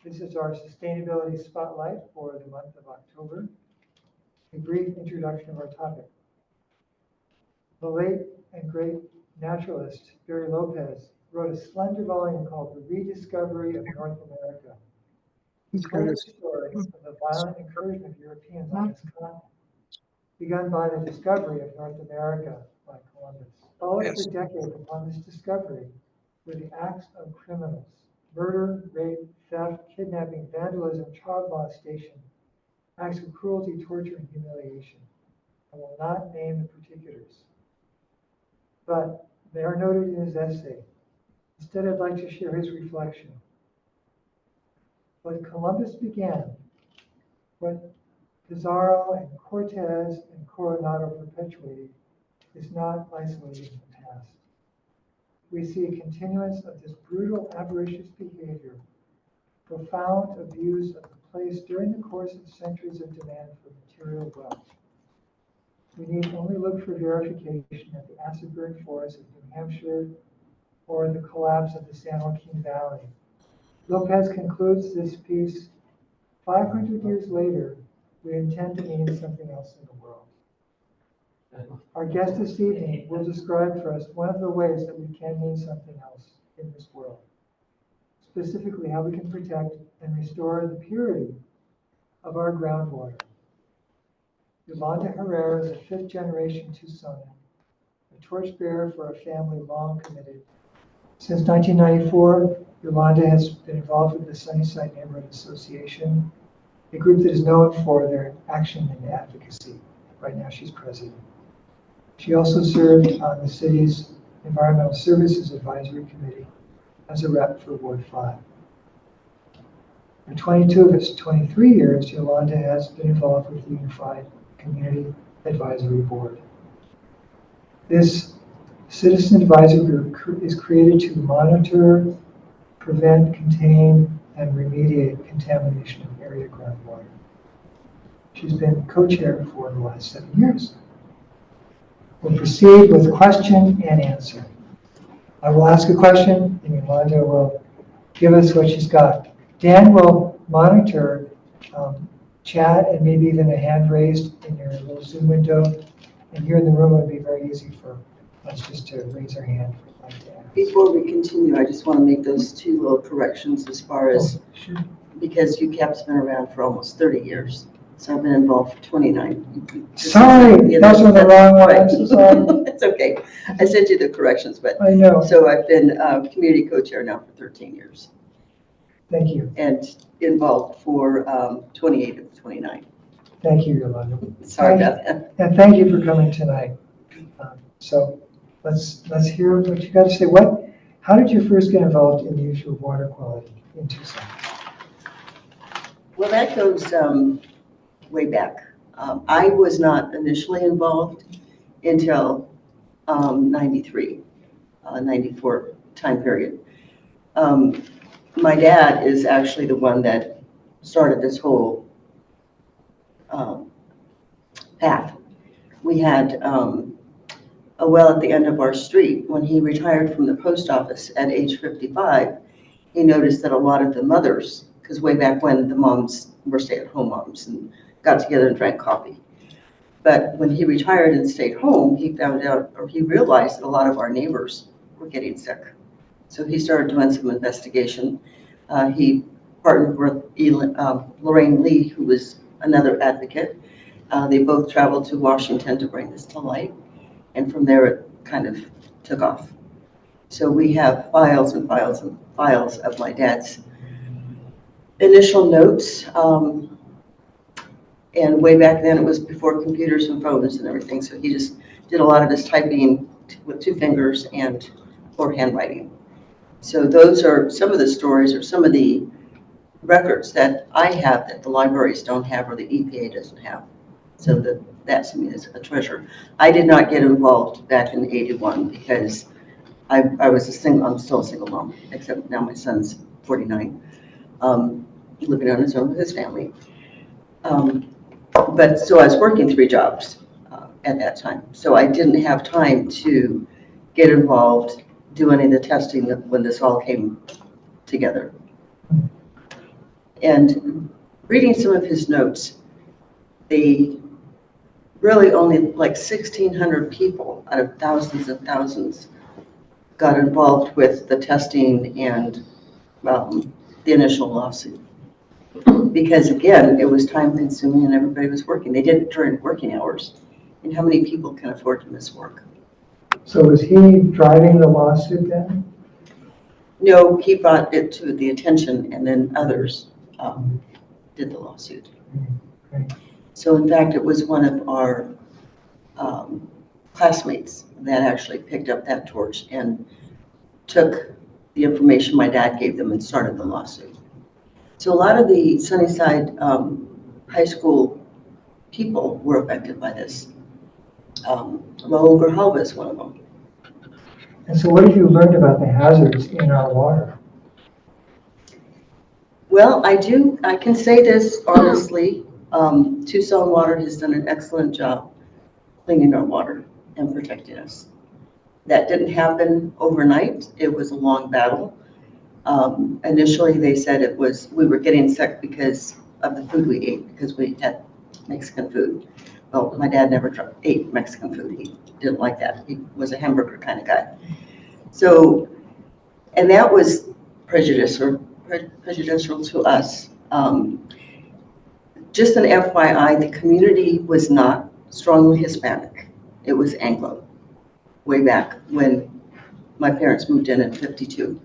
This is our sustainability spotlight for the month of October. A brief introduction of our topic. The late and great naturalist Barry Lopez wrote a slender volume called The Rediscovery of North America. He told the story of the violent incursion of Europeans on this continent, begun by the discovery of North America by Columbus. Followed for decades upon this discovery were the acts of criminals: murder, rape, theft, kidnapping, vandalism, child molestation, acts of cruelty, torture, and humiliation. I will not name the particulars, but they are noted in his essay. Instead, I'd like to share his reflection. What Columbus began, what Pizarro and Cortez and Coronado perpetuated, is not isolated in the past. We see a continuance of this brutal, avaricious behavior, profound abuse of the place during the course of centuries of demand for material wealth. We need only look for verification at the acid burn forests of New Hampshire or the collapse of the San Joaquin Valley. Lopez concludes this piece, 500 years later, we intend to mean something else in the world. Our guest this evening will describe for us one of the ways that we can mean something else in this world. Specifically, how we can protect and restore the purity of our groundwater. Yolanda Hererra is a fifth-generation Tucsonian, a torchbearer for a family long committed. Since 1994, Yolanda has been involved with the Sunnyside Neighborhood Association, a group that is known for their action and advocacy. Right now, she's president. She also served on the city's Environmental Services Advisory Committee as a rep for Ward 5. For 22 of its 23 years, Yolanda has been involved with the Unified Community Advisory Board. This citizen advisory group is created to monitor, prevent, contain, and remediate contamination of area groundwater. She's been co-chair for the last 7 years. We'll proceed with question and answer. I will ask a question, and Yolanda will give us what she's got. Dan will monitor chat and maybe even a hand raised in your little Zoom window. And here in the room, it would be very easy for us just to raise our hand if we'd like to ask. Before we continue, I just want to make those two little corrections as far as, Sure. because UCAP's been around for almost 30 years. So I've been involved for 29. Sorry, those were the wrong one. I'm so sorry. It's okay. I sent you the corrections, but I know. so I've been community co-chair now for 13 years. Thank you. And involved for 28 of 29. Thank you, Yolanda. Sorry about that. And thank you for coming tonight. So let's hear what you got to say. How did you first get involved in the issue of water quality in Tucson? Well, that goes way back. I was not initially involved until 93, 94 time period. My dad is actually the one that started this whole path. We had a well at the end of our street. When he retired from the post office at age 55, he noticed that a lot of the mothers, because way back when the moms were stay-at-home moms and got together and drank coffee. But when he retired and stayed home, he found out, or he realized that a lot of our neighbors were getting sick. So he started doing some investigation. He partnered with Lorraine Lee, who was another advocate. They both traveled to Washington to bring this to light. And from there, it kind of took off. So we have files and files and files of my dad's initial notes. And way back then, it was before computers and phones and everything. So he just did a lot of his typing with 2 fingers and or handwriting. So those are some of the stories or some of the records that I have that the libraries don't have or the EPA doesn't have. So that to me is a treasure. I did not get involved back in '81 because I was I'm still a single mom, except now my son's 49, living on his own with his family. But so I was working 3 jobs at that time. So I didn't have time to get involved, do any of the testing when this all came together. And reading some of his notes, they really only like 1,600 people out of thousands and thousands got involved with the testing and the initial lawsuit. Because again, it was time consuming and everybody was working. They did it during working hours. And how many people can afford to miss work? So was he driving the lawsuit then? No, he brought it to the attention and then others did the lawsuit. Right. So in fact, it was one of our classmates that actually picked up that torch and took the information my dad gave them and started the lawsuit. So a lot of the Sunnyside high school people were affected by this. Raul Grijalva is one of them. And so what have you learned about the hazards in our water? Well, I can say this honestly. Tucson Water has done an excellent job cleaning our water and protecting us. That didn't happen overnight. It was a long battle. Initially, they said we were getting sick because of the food we ate, because we had Mexican food. Well, my dad never ate Mexican food. He didn't like that. He was a hamburger kind of guy. So, and that was prejudicial to us. Just an FYI, the community was not strongly Hispanic. It was Anglo, way back when my parents moved in '52.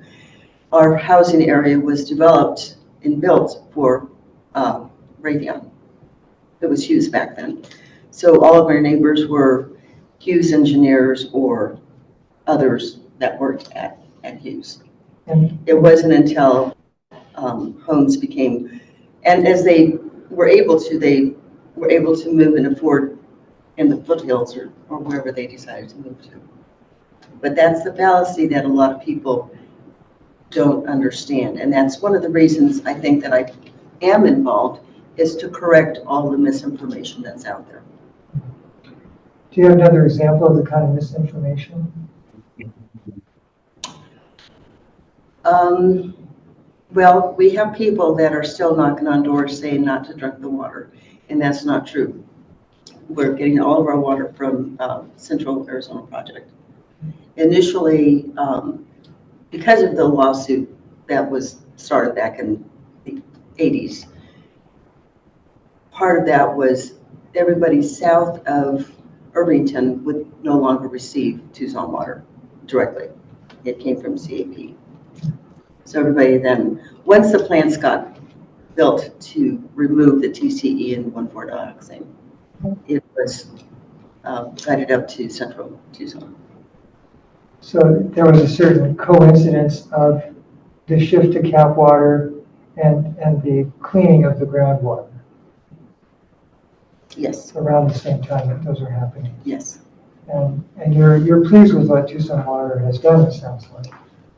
Our housing area was developed and built for Raytheon. It was Hughes back then. So all of our neighbors were Hughes engineers or others that worked at Hughes. And It wasn't until homes became, and as they were able to move and afford in the foothills or wherever they decided to move to. But that's the fallacy that a lot of people don't understand. And that's one of the reasons I think that I am involved, is to correct all the misinformation that's out there. do you have another example of the kind of misinformation? Well, we have people that are still knocking on doors saying not to drink the water, and that's not true. We're getting all of our water from Central Arizona Project. Initially, because of the lawsuit that was started back in the 80s, part of that was everybody south of Irvington would no longer receive Tucson water directly. It came from CAP. So everybody then, once the plants got built to remove the TCE and 1,4-dioxane, it was guided up to Central Tucson. So there was a certain coincidence of the shift to cap water and the cleaning of the groundwater Yes, around the same time that those are happening. yes, And you're pleased with what Tucson Water has done, it sounds like.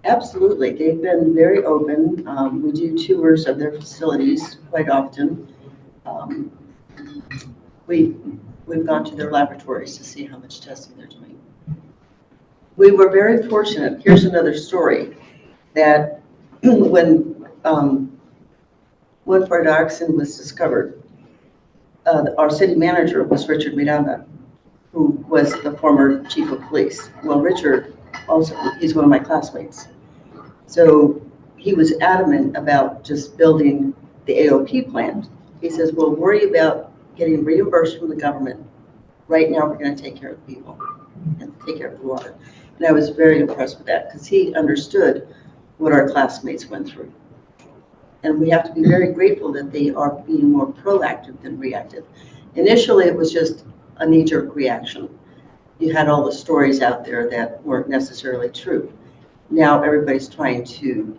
absolutely. They've been very open. We do tours of their facilities quite often. We've gone to their laboratories to see how much testing they're doing. We were very fortunate. Here's another story that when 1,4-dioxane was discovered, our city manager was Richard Miranda, who was the former chief of police. Well, Richard also, he's one of my classmates. So he was adamant about just building the AOP plant. He says, we'll worry about getting reimbursed from the government. Right now, we're going to take care of the people and take care of the water. And I was very impressed with that because he understood what our classmates went through. And we have to be very grateful that they are being more proactive than reactive. Initially, it was just a knee-jerk reaction. You had all the stories out there that weren't necessarily true. Now everybody's trying to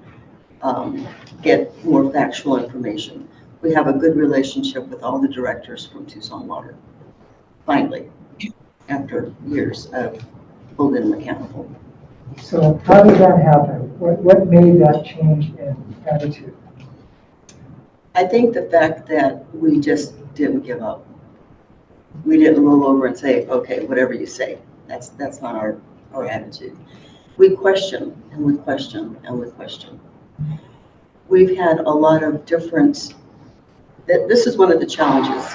get more factual information. We have a good relationship with all the directors from Tucson Water, finally, after years of holding them accountable. So how did that happen? What made that change in attitude? I think the fact that we just didn't give up. We didn't roll over and say, okay, whatever you say. That's not our attitude. We question and we question and we question. we've had a lot of different, this is one of the challenges.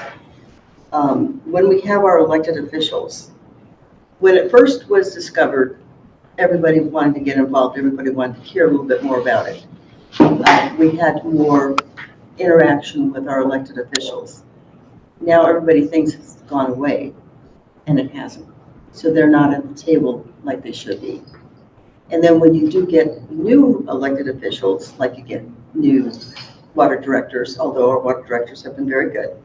When we have our elected officials, when it first was discovered, everybody wanted to get involved, everybody wanted to hear a little bit more about it. We had more interaction with our elected officials. Now everybody thinks it's gone away, and it hasn't. So they're not at the table like they should be. And then when you do get new elected officials, like you get new water directors, although our water directors have been very good,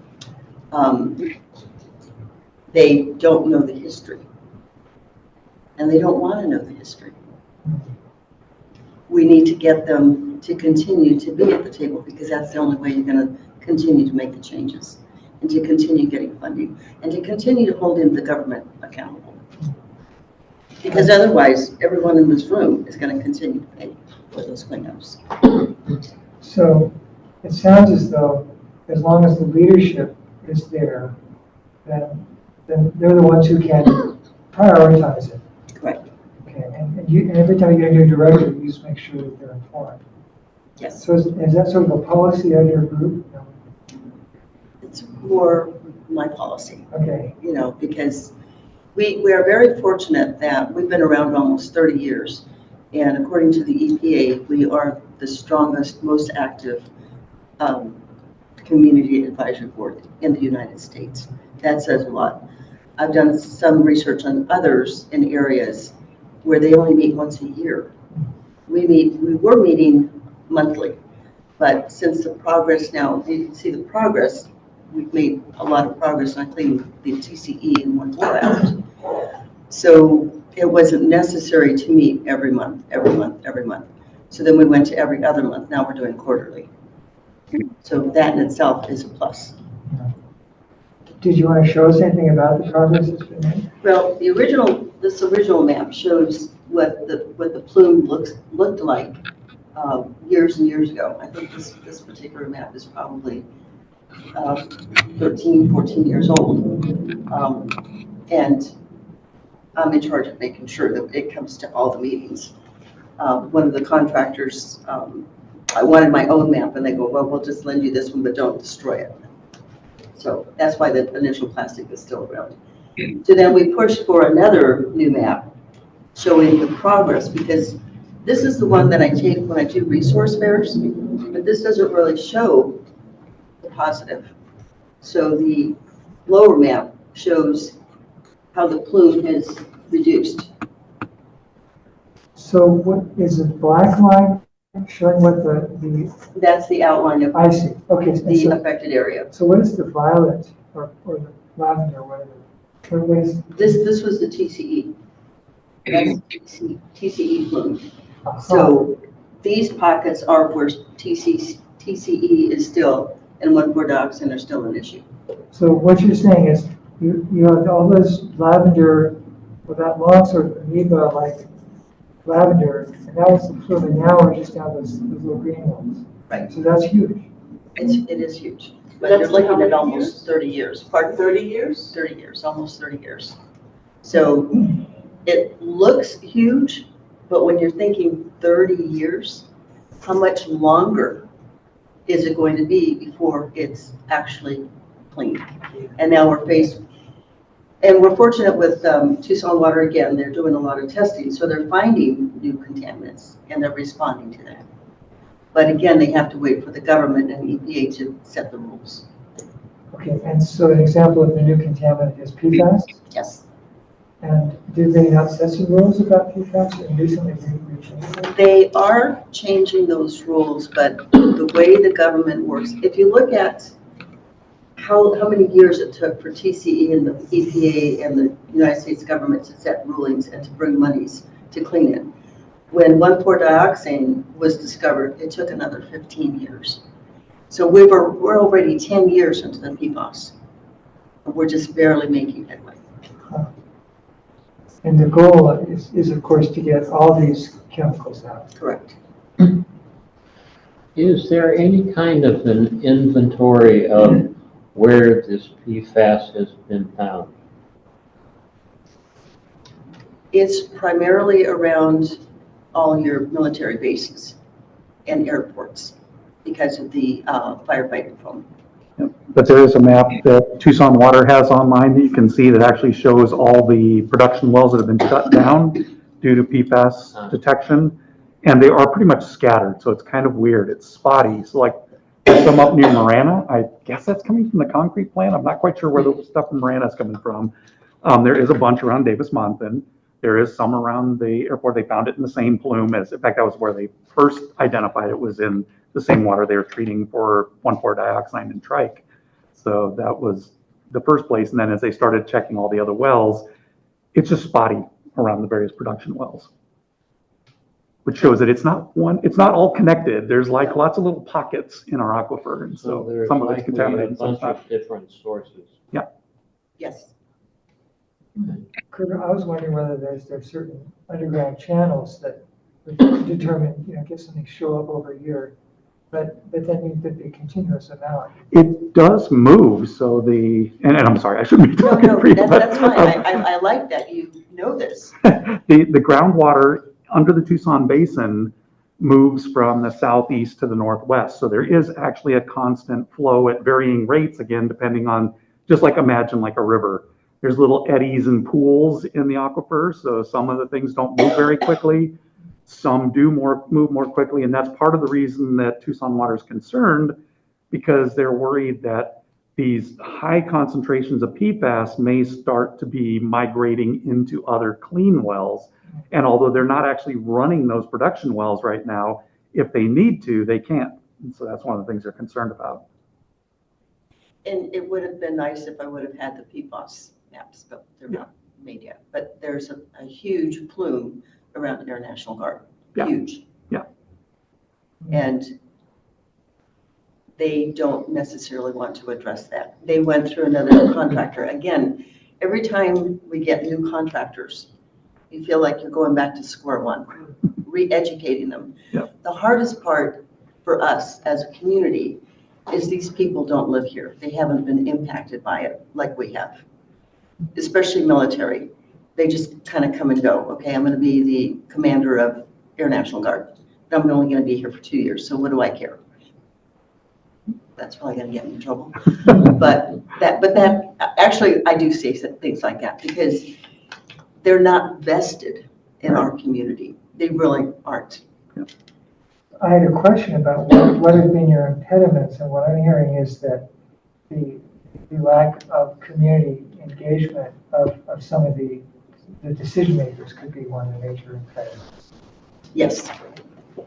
they don't know the history. And they don't want to know the history. We need to get them to continue to be at the table, because that's the only way you're going to continue to make the changes, and to continue getting funding, and to continue to hold in the government accountable. Because otherwise, everyone in this room is going to continue to pay for those cleanups. So it sounds as though as long as the leadership is there, then they're the ones who can prioritize it. Correct. Okay, and every time you get a new director, you just make sure that they're informed. Yes. So is that sort of a policy of your group? No. It's more my policy. Okay. You know, because we are very fortunate that we've been around almost 30 years. And according to the EPA, we are the strongest, most active community advisory board in the United States. That says a lot. I've done some research on others in areas where they only meet once a year. We were meeting monthly, but since the progress now, you can see the progress, we've made a lot of progress on cleaning the TCE in 1 4 hours. So it wasn't necessary to meet every month. So then we went to every other month. Now we're doing quarterly. So that in itself is a plus. Did you want to show us anything about the progress that's been made? Well, this original map shows what the plume looked like years and years ago. I think this particular map is probably 13, 14 years old. And I'm in charge of making sure that it comes to all the meetings. One of the contractors, I wanted my own map, and they go, well, we'll just lend you this one, but don't destroy it. So that's why the initial plastic is still around. So then we pushed for another new map showing the progress, because this is the one that I take when I do resource fairs, but this doesn't really show the positive. So the lower map shows how the plume is reduced. So what is the black line showing what the That's the outline of I see. Okay. the affected area. So what is the violet or the lavender, whatever? What is This was the TCE. That's TCE plume. uh-huh. So these pockets are where TCE is still, and 1 4 dioxin are still an issue. So what you're saying is you have all this lavender with that long sort of amoeba-like lavender, and that was the plume, and now we're just down those little green ones. Right. So that's huge. It is huge. But That's you're looking how at many almost years? 30 years. Pardon? 30 years? 30 years, almost 30 years. So it looks huge, but when you're thinking 30 years, how much longer is it going to be before it's actually clean? And now we're faced, and we're fortunate with Tucson Water, again, they're doing a lot of testing, so they're finding new contaminants and they're responding to that. But again, they have to wait for the government and EPA to set the rules. Okay, and so an example of the new contaminant is PFAS? Yes. And did they not set some rules about PFAS and recently we changed it? They are changing those rules, but the way the government works, if you look at how many years it took for TCE and the EPA and the United States government to set rulings and to bring monies to clean it. When 1 4 dioxin was discovered, it took another 15 years. So we're already 10 years into the PFAS. We're just barely making headway. And the goal is of course to get all these chemicals out. Correct. Is there any kind of an inventory of where this PFAS has been found? It's primarily around all your military bases and airports. because of the firefighting foam. But there is a map that Tucson Water has online that you can see that actually shows all the production wells that have been shut down due to PFAS detection. And they are pretty much scattered, so it's kind of weird. It's spotty. So like there's some up near Marana. I guess that's coming from the concrete plant. I'm not quite sure where the stuff from Marana is coming from. There is a bunch around Davis-Monthan. There is some around the airport. They found it in the same plume as, in fact, that was where they first identified it, was in the same water they were treating for 1,4-dioxane and trike. So that was the first place. And then as they started checking all the other wells, it's just spotty around the various production wells, which shows that it's not all connected. There's like lots of little pockets in our aquifer. And so there's some of it's likely contaminated. a bunch of different sources. Yeah. Yes. Kurt, I was wondering whether there's certain underground channels that would determine, get something show up over here, but that means that the continuous amount. It does move, so and I'm sorry, I shouldn't be talking for you. That's fine. I like that you know this. The groundwater under the Tucson Basin moves from the southeast to the northwest. So there is actually a constant flow at varying rates, again, depending on, just like imagine like a river. There's little eddies and pools in the aquifer, so some of the things don't move very quickly. Some do move more quickly, and that's part of the reason that Tucson Water is concerned, because they're worried that these high concentrations of PFAS may start to be migrating into other clean wells. And although they're not actually running those production wells right now, if they need to, they can't. And so that's one of the things they're concerned about. And it would have been nice if I would have had the PFAS maps, but they're not made yet. But there's a huge plume around the Air National Guard. Yeah. Huge. Yeah. And they don't necessarily want to address that. They went through another contractor. Again, every time we get new contractors, you feel like you're going back to square one, re-educating them. Yeah. The hardest part for us as a community is these people don't live here. They haven't been impacted by it like we have, especially military. They just kind of come and go. Okay, I'm going to be the commander of Air National Guard. I'm only going to be here for 2 years, so what do I care? That's probably going to get me in trouble. but that actually, I do say things like that because they're not vested in our community. They really aren't. I had a question about what have been your impediments, and what I'm hearing is that the lack of community engagement of some of the decision makers could be one of the major impediments. Yes,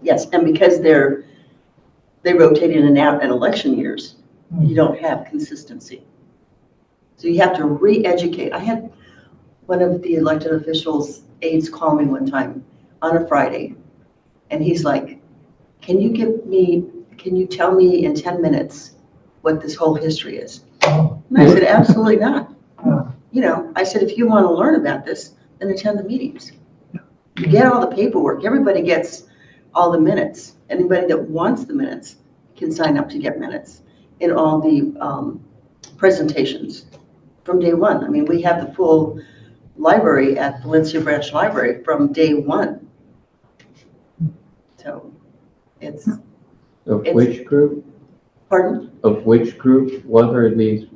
yes, and because they rotate in and out at election years, you don't have consistency. So you have to re-educate. I had one of the elected officials' aides call me one time on a Friday, and he's like, can you tell me in 10 minutes what this whole history is? And I said, absolutely not. I said, if you want to learn about this, then attend the meetings. You get all the paperwork. Everybody gets all the minutes. Anybody that wants the minutes can sign up to get minutes in all the presentations from day one. I mean, we have the full library at Valencia Branch Library from day one. So it's... Of which group? Pardon? Of which group? What are these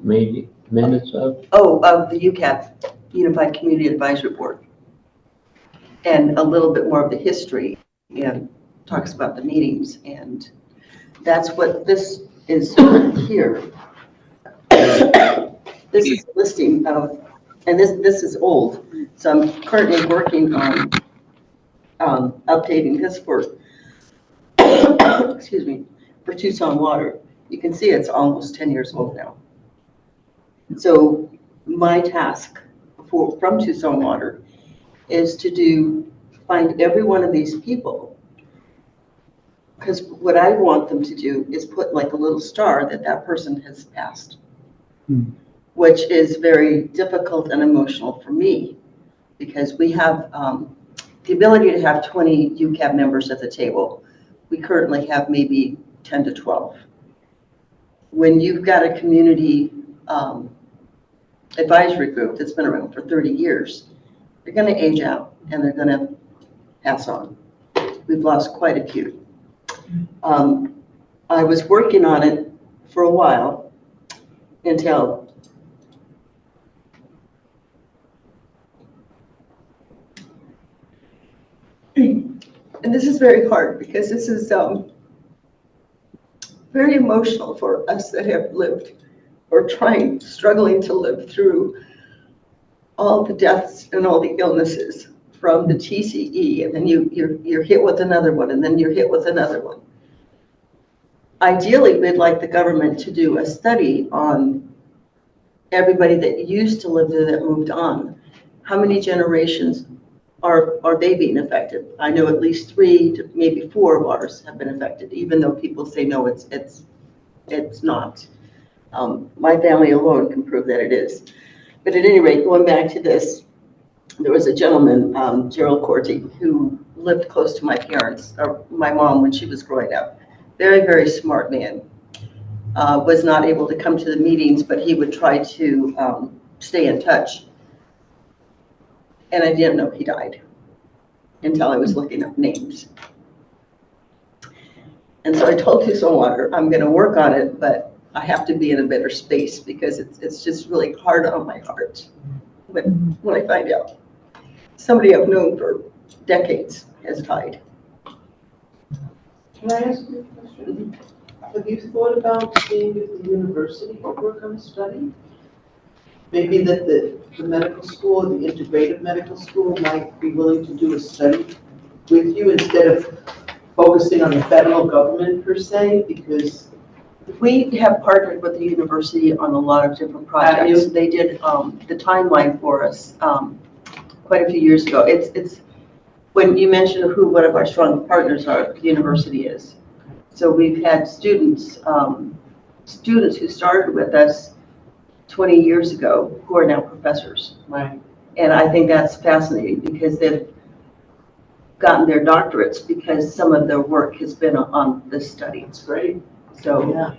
minutes of? Oh, of the UCAP, Unified Community Advisory Board. And a little bit more of the history and talks about the meetings. And that's what this is here. This is a listing of, and this is old. So I'm currently working on updating this for, excuse me, for Tucson Water. You can see it's almost 10 years old now. So my task from Tucson Water is to find every one of these people, because what I want them to do is put like a little star that person has passed, which is very difficult and emotional for me, because we have the ability to have 20 UCAP members at the table. We currently have maybe 10 to 12. When you've got a community advisory group that's been around for 30 years, they're going to age out and they're going to pass on. We've lost quite a few. I was working on it for a while until and this is very hard because this is very emotional for us that have lived or struggling to live through all the deaths and all the illnesses from the TCE, and then you're hit with another one, and then you're hit with another one. Ideally, we'd like the government to do a study on everybody that used to live there that moved on. How many generations are they being affected? I know at least 3 to maybe 4 of ours have been affected, even though people say no, it's not. My family alone can prove that it is. But at any rate, going back to this, there was a gentleman, Gerald Corti, who lived close to my parents, or my mom when she was growing up. Very, very smart man. Was not able to come to the meetings, but he would try to stay in touch. And I didn't know he died until I was looking up names. And so I told Tucson Water, I'm going to work on it, but I have to be in a better space because it's just really hard on my heart when I find out somebody I've known for decades has died. Can I ask you a question? Have you thought about seeing if the university would work on a study? Maybe that the medical school, the integrative medical school might be willing to do a study with you instead of focusing on the federal government per se, because We have partnered with the university on a lot of different projects. They did the timeline for us quite a few years ago. It's when you mentioned who one of our strong partners are, the university is. So we've had students who started with us 20 years ago who are now professors. right, And I think that's fascinating because they've gotten their doctorates because some of their work has been on this study. it's great. So Yeah.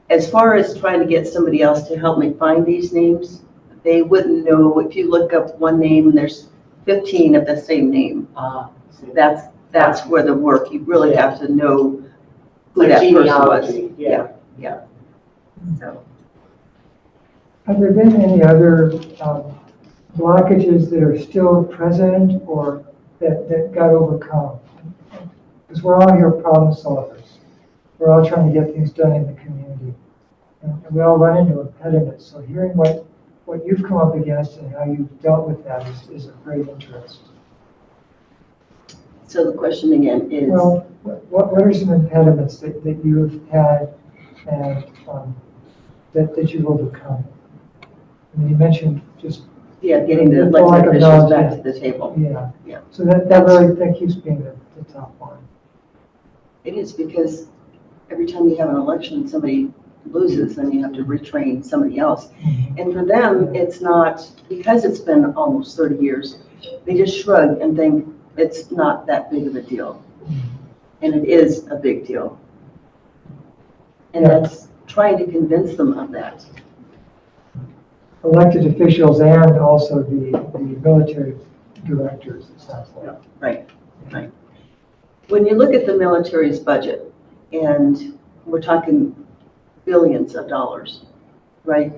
as far as trying to get somebody else to help me find these names, they wouldn't know. If you look up one name and there's 15 of the same name, See. that's where the work, you really Yeah. have to know who Like that person was. genealogy, yeah. So, Have there been any other blockages that are still present or that got overcome? Because we're all here problem solvers. We're all trying to get things done in the community. And we all run into impediments. So hearing what you've come up against and how you've dealt with that is of great interest. so the question again is, Well, what are some impediments that you've had and that you've overcome? I mean, you mentioned just, getting the the elected lack of officials knowledge, back yeah. to the table. Yeah. So that keeps being the top one. It is because every time you have an election, somebody loses, then you have to retrain somebody else. And for them, it's not, because it's been almost 30 years, they just shrug and think it's not that big of a deal. And it is a big deal. And Yeah. that's trying to convince them of that. Elected officials and also the military directors, it sounds like. Right. When you look at the military's budget, and we're talking billions of dollars, right?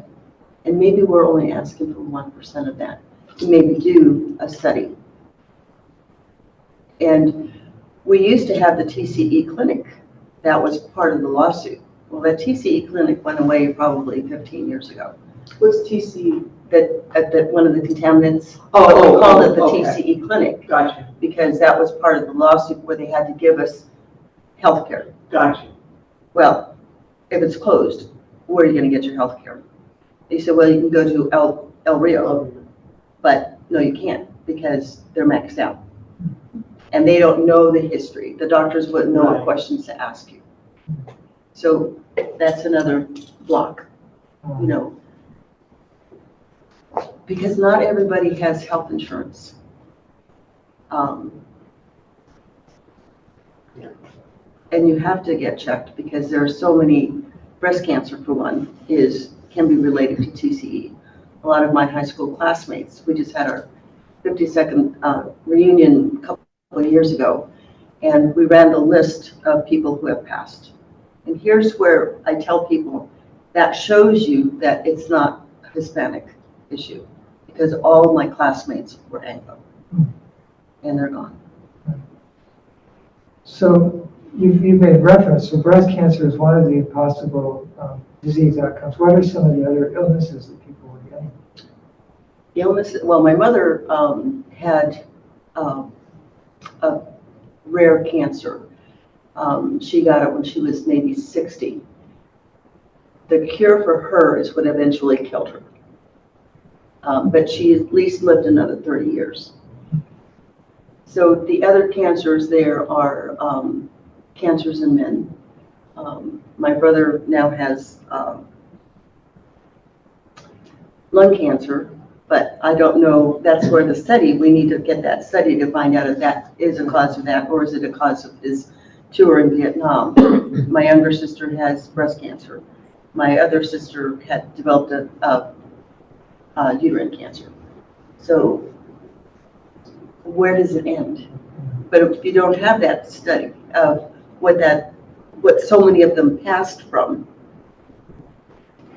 And maybe we're only asking for 1% of that to maybe do a study. And we used to have the TCE clinic. That was part of the lawsuit. Well, that TCE clinic went away probably 15 years ago. What's TC? That one of the contaminants, Oh, we called it the okay. TCE clinic Gotcha, because that was part of the lawsuit where they had to give us health care. gotcha. Well, if it's closed, where are you going to get your health care? They said, well, you can go to El Rio, but no, you can't because they're maxed out. And they don't know the history. The doctors wouldn't know what Right. questions to ask you. So that's another block, you know, because not everybody has health insurance. And you have to get checked because there are so many, breast cancer for one, can be related to TCE. A lot of my high school classmates, we just had our 52nd reunion a couple of years ago, and we ran the list of people who have passed. And here's where I tell people, that shows you that it's not a Hispanic issue, because all of my classmates were Anglo, and they're gone. So you've made reference, so breast cancer is one of the possible disease outcomes. What are some of the other illnesses that people were getting? Illness, well, my mother had a rare cancer. She got it when she was maybe 60. The cure for her is what eventually killed her. But she at least lived another 30 years. So the other cancers there are cancers in men. My brother now has lung cancer, but I don't know, that's where the study, we need to get that study to find out if that is a cause of that, or is it a cause of his tour in Vietnam. My younger sister has breast cancer. My other sister had developed a uterine cancer. So where does it end? But if you don't have that study of what so many of them passed from.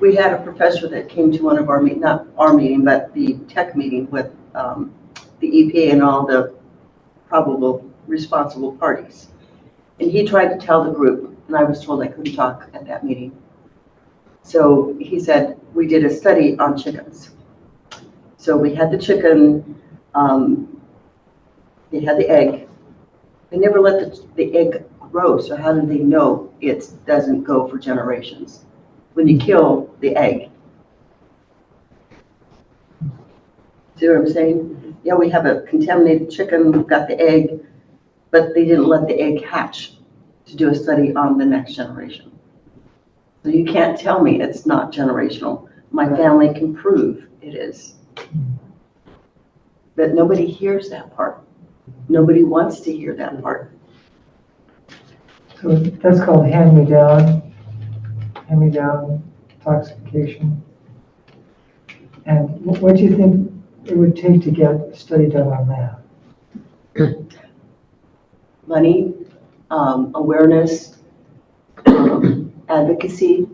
We had a professor that came to one of our meetings, not our meeting, but the tech meeting with the EPA and all the probable responsible parties. And he tried to tell the group, and I was told I couldn't talk at that meeting. So he said, we did a study on chickens. So we had the chicken, they had the egg. They never let the egg grow, so how do they know it doesn't go for generations? When you kill the egg. See what I'm saying? Yeah, we have a contaminated chicken, we've got the egg, but they didn't let the egg hatch to do a study on the next generation. So you can't tell me it's not generational. My family can prove it is. But nobody hears that part. Nobody wants to hear that part. So that's called hand-me-down toxification. And what do you think it would take to get a study done on that? Money, awareness, advocacy,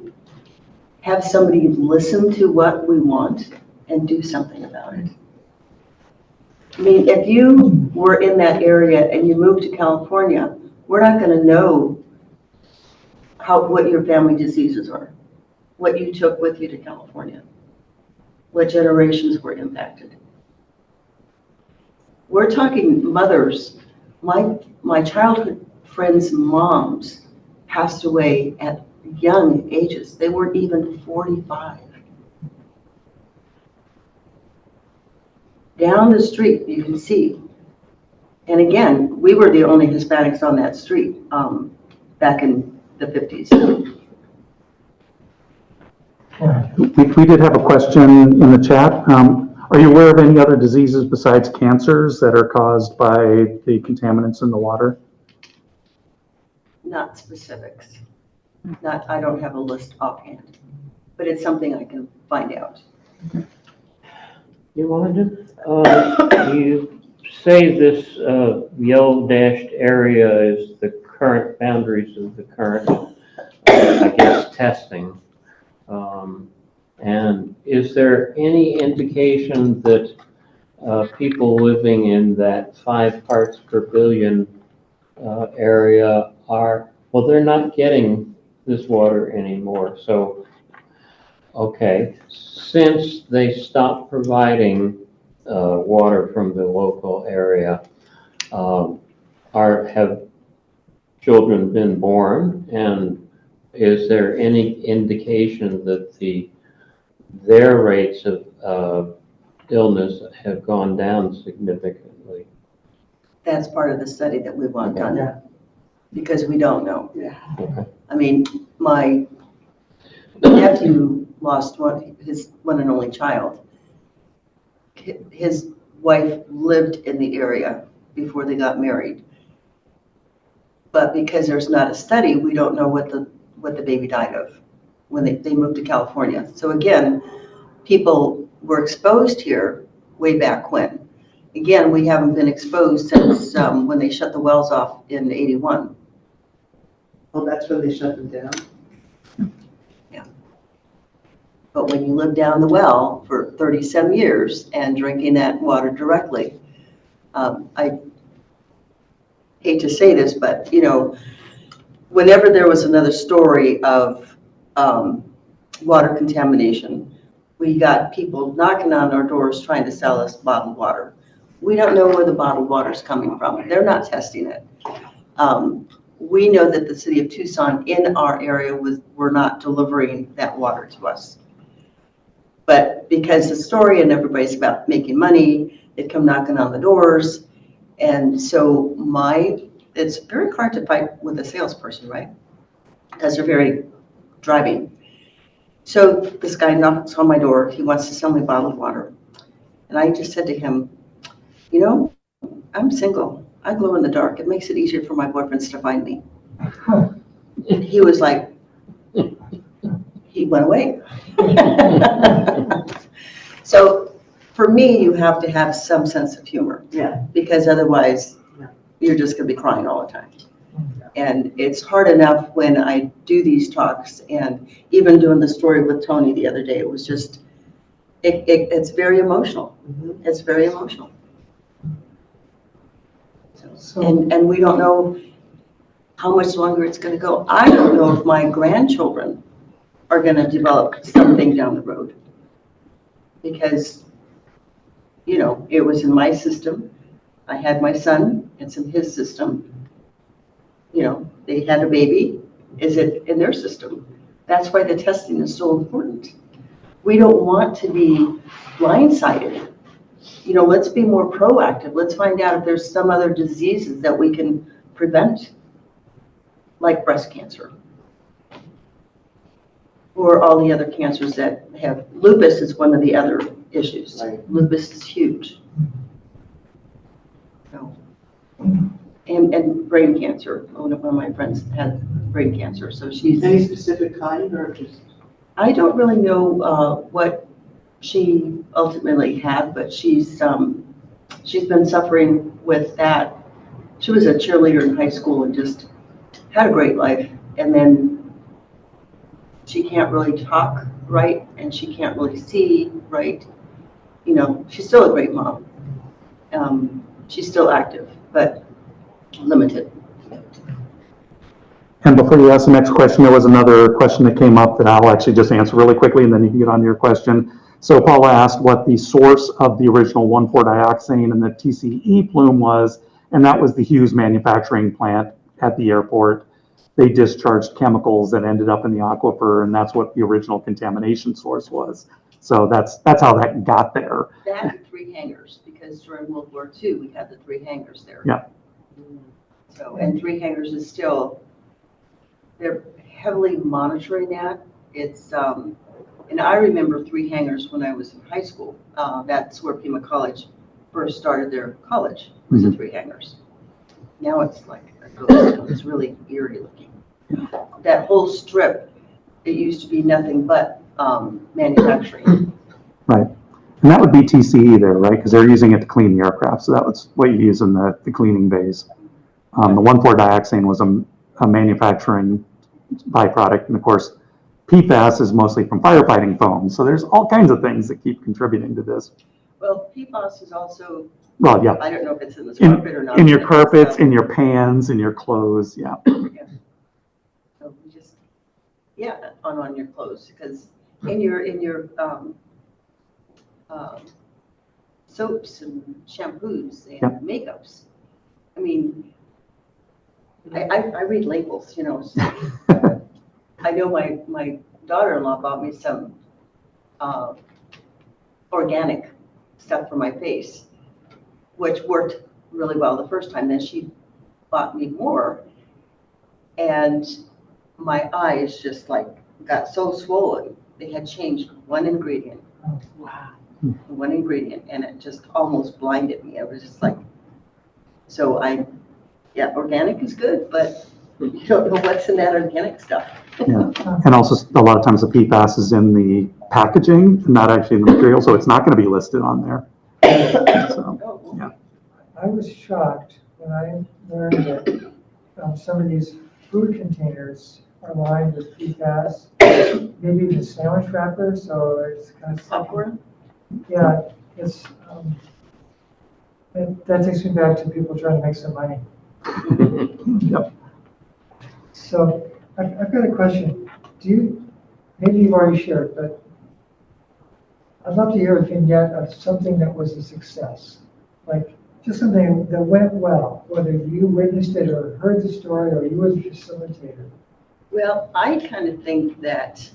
have somebody listen to what we want and do something about it. I mean, if you were in that area and you moved to California, we're not going to know what your family diseases are, what you took with you to California, what generations were impacted. We're talking mothers. My childhood friends' moms passed away at young ages. They weren't even 45. Down the street, you can see. And again, we were the only Hispanics on that street back in the 50s. We did have a question in the chat. Are you aware of any other diseases besides cancers that are caused by the contaminants in the water? Not specifics. I don't have a list offhand, but it's something I can find out. Yolanda, you say this yellow dashed area is the current boundaries of the current, I guess, testing. And is there any indication that people living in that 5 parts per billion area well, they're not getting this water anymore. So, okay, since they stopped providing water from the local area, have children been born, and is there any indication that their rates of illness have gone down significantly? That's part of the study that we want done, because we don't know. Okay. I mean, my nephew lost his one and only child. His wife lived in the area before they got married. But because there's not a study, we don't know what the baby died of when they moved to California. So again, people were exposed here way back when. Again, we haven't been exposed since when they shut the wells off in '81. Well, that's That's when they shut them down? But when you live down the well for 30-some years and drinking that water directly, I hate to say this, but, you know, whenever there was another story of water contamination, we got people knocking on our doors trying to sell us bottled water. We don't know where the bottled water is coming from. They're not testing it. We know that the city of Tucson in our area were not delivering that water to us. But because the story and everybody's about making money, they come knocking on the doors. And so it's very hard to fight with a salesperson, right? Because they're very driving. So this guy knocks on my door. He wants to sell me bottled water. And I just said to him, you know, I'm single. I glow in the dark. It makes it easier for my boyfriends to find me. He was like, he went away. So for me, you have to have some sense of humor. Yeah. Because otherwise, you're just going to be crying all the time. And it's hard enough when I do these talks, and even doing the story with Tony the other day, it was just, it's very emotional. Mhm. It's very emotional. So, And we don't know how much longer it's going to go. I don't know if my grandchildren are going to develop something down the road. Because, you know, it was in my system. I had my son, it's in his system. You know, they had a baby, is it in their system? That's why the testing is so important. We don't want to be blindsided. You know, let's be more proactive. Let's find out if there's some other diseases that we can prevent, like breast cancer. Or all the other cancers that have, lupus is one of the other issues. Right. Lupus is huge. So, and brain cancer. One of my friends had brain cancer, so she's. Any specific kind or just? I don't really know what she ultimately had, but she's been suffering with that. She was a cheerleader in high school and just had a great life, and then she can't really talk right, and she can't really see right. You know, she's still a great mom. She's still active, but limited. And before you ask the next question, there was another question that came up that I'll actually just answer really quickly, and then you can get on to your question. So Paula asked what the source of the original 1,4-dioxane and the TCE plume was, and that was the Hughes manufacturing plant at the airport. They discharged chemicals that ended up in the aquifer, and that's what the original contamination source was. So that's how that got there. That and 3 hangars, because during World War II, we had the 3 hangars there. Yeah. So, and 3 hangars is still, they're heavily monitoring that. It's, and I remember 3 hangars when I was in high school. That's where Pima College first started their college, was the 3 hangars. Now it's like a ghost town. It's really eerie looking. That whole strip, it used to be nothing but manufacturing. Right. And that would be TCE there, right? Because they're using it to clean the aircraft. So that was what you use in the cleaning bays. The 1,4-dioxane was a manufacturing byproduct. And of course, PFAS is mostly from firefighting foam. So there's all kinds of things that keep contributing to this. Well, PFAS is also, Well, yeah. I don't know if it's in this carpet or not. In your carpets, in your pans, in your clothes, yeah. Yeah. So we just, yeah, on your clothes, because in your soaps and shampoos and Yep. makeups. I mean, I read labels, you know. So I know my daughter-in-law bought me some organic stuff for my face, which worked really well the first time. Then she bought me more, and my eyes just like got so swollen. They had changed one ingredient. Wow. One ingredient, and it just almost blinded me. I was just like, so organic is good, but you don't know what's in that organic stuff. Yeah. And also, a lot of times the PFAS is in the packaging, not actually in the material, so it's not going to be listed on there. So, yeah. I was shocked when I learned that some of these food containers are lined with PFAS, maybe the sandwich wrapper, so it's kind of. Popcorn? Yeah, it's, that takes me back to people trying to make some money. Yep. So I've got a question. Maybe you've already shared, but I'd love to hear a vignette of something that was a success. Like just something that went well, whether you witnessed it or heard the story or you were the facilitator. Well, I kind of think that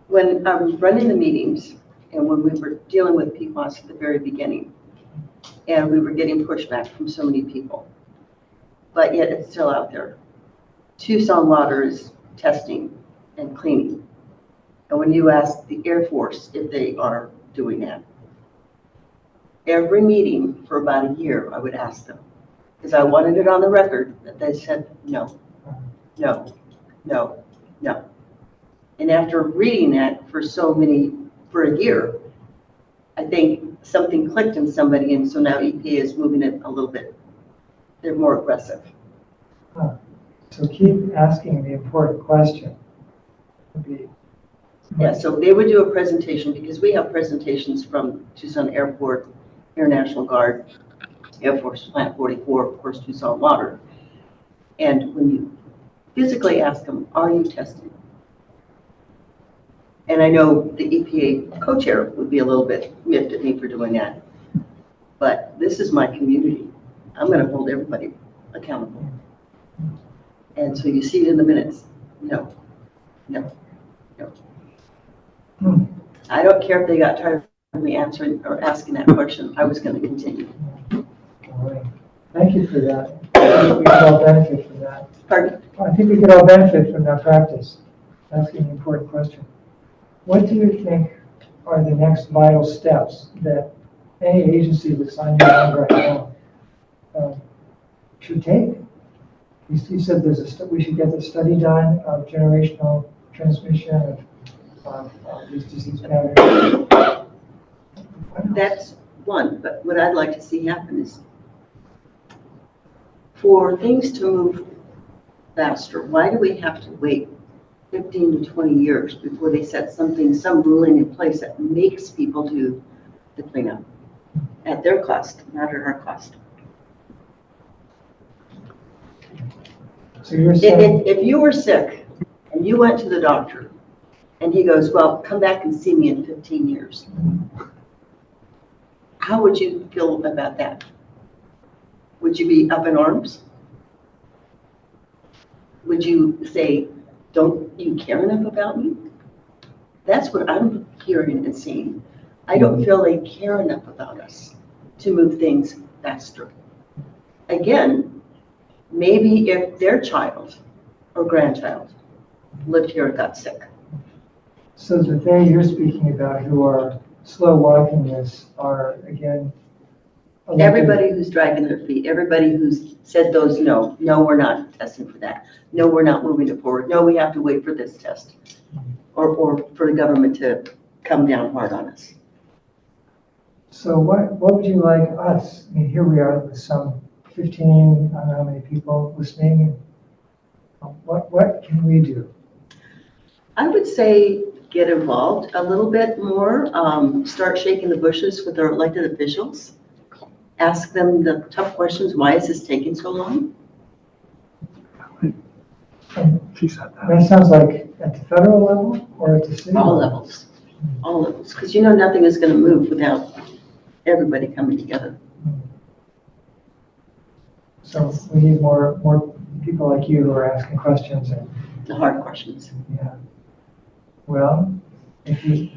when I was running the meetings and when we were dealing with PFAS at the very beginning, and we were getting pushback from so many people, but yet it's still out there. Tucson Water is testing and cleaning. And when you ask the Air Force if they are doing that, every meeting for about a year, I would ask them, because I wanted it on the record that they said no, no, no, no. And after reading that for a year, I think something clicked in somebody, and so now EPA is moving it a little bit. They're more aggressive. So keep asking the important question. Yeah, so they would do a presentation, because we have presentations from Tucson Airport, Air National Guard, Air Force Plant 44, of course, Tucson Water. And when you physically ask them, are you testing? And I know the EPA co-chair would be a little bit miffed at me for doing that. But this is my community. I'm going to hold everybody accountable. And so you see it in the minutes. No, no, no. I don't care if they got tired of me answering or asking that question. I was going to continue. All right. Thank you for that. I think we could all benefit from that. Pardon? I think we could all benefit from that practice, asking the important question. What do you think are the next vital steps that any agency that's signing on right now should take? You said we should get the study done of generational transmission of these disease patterns. That's one, but what I'd like to see happen is for things to move faster, why do we have to wait 15 to 20 years before they set some ruling in place that makes people do the cleanup at their cost, not at our cost? So you're saying, If you were sick and you went to the doctor and he goes, well, come back and see me in 15 years. How would you feel about that? Would you be up in arms? Would you say, don't you care enough about me? That's what I'm hearing and seeing. I don't feel they care enough about us to move things faster. Again, maybe if their child or grandchild lived here and got sick. so the they you're speaking about who are slow walking this are, again, elected- Everybody who's dragging their feet, everybody who's said those no, we're not testing for that. No, we're not moving it forward. No, we have to wait for this test. Or for the government to come down hard on us. So what would you like us, I mean, here we are with some 15, I don't know how many people listening. What can we do? I would say get involved a little bit more, start shaking the bushes with our elected officials. Ask them the tough questions. Why is this taking so long? And She said that. that sounds like at the federal level or at the city All level? levels, because you know nothing is going to move without everybody coming together. So we need more people like you who are asking questions and, The hard questions. yeah. Well, if you,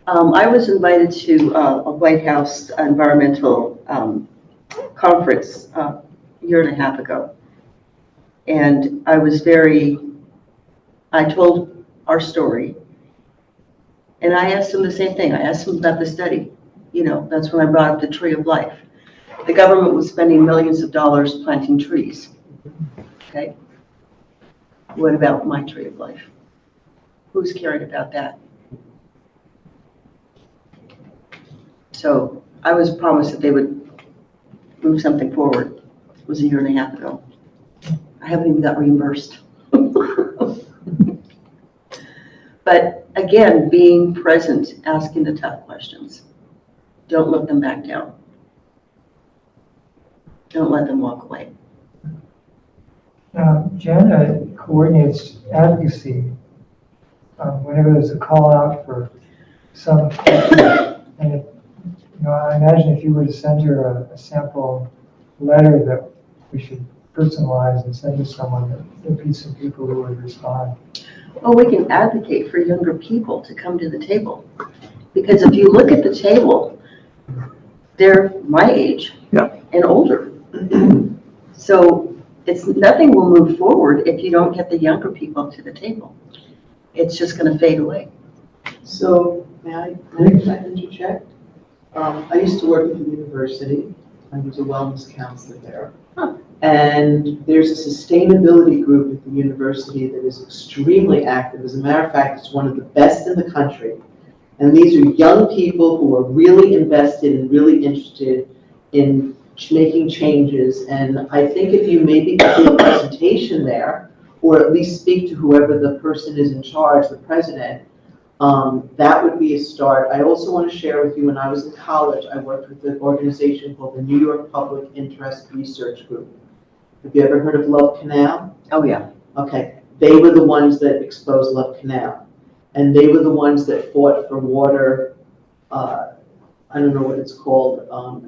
I was invited to a White House environmental conference a year and a half ago. And I told our story. And I asked them the same thing. I asked them about the study. You know, that's when I brought up the tree of life. The government was spending millions of dollars planting trees. Okay? What about my tree of life? Who's caring about that? So I was promised that they would move something forward. was a year and a half ago. I haven't even got reimbursed. But again, being present, asking the tough questions. Don't let them back down. Don't let them walk away. Jenna coordinates advocacy whenever there's a call out for some action. And I imagine if you were to send her a sample letter that we should personalize and send to someone, that there'd be some people who would respond. Well, we can advocate for younger people to come to the table. Because if you look at the table, they're my age and older. So nothing will move forward if you don't get the younger people to the table. It's just going to fade away. So, may I interject? I used to work at the university. I was a wellness counselor there. And there's a sustainability group at the university that is extremely active. As a matter of fact, it's one of the best in the country. And these are young people who are really invested and really interested in making changes. And I think if you maybe do a presentation there, or at least speak to whoever the person is in charge, the president, that would be a start. I also want to share with you, when I was in college, I worked with an organization called the New York Public Interest Research Group. Have you ever heard of Love Canal? Oh, yeah. Okay. They were the ones that exposed Love Canal. And they were the ones that fought for water, I don't know what it's called,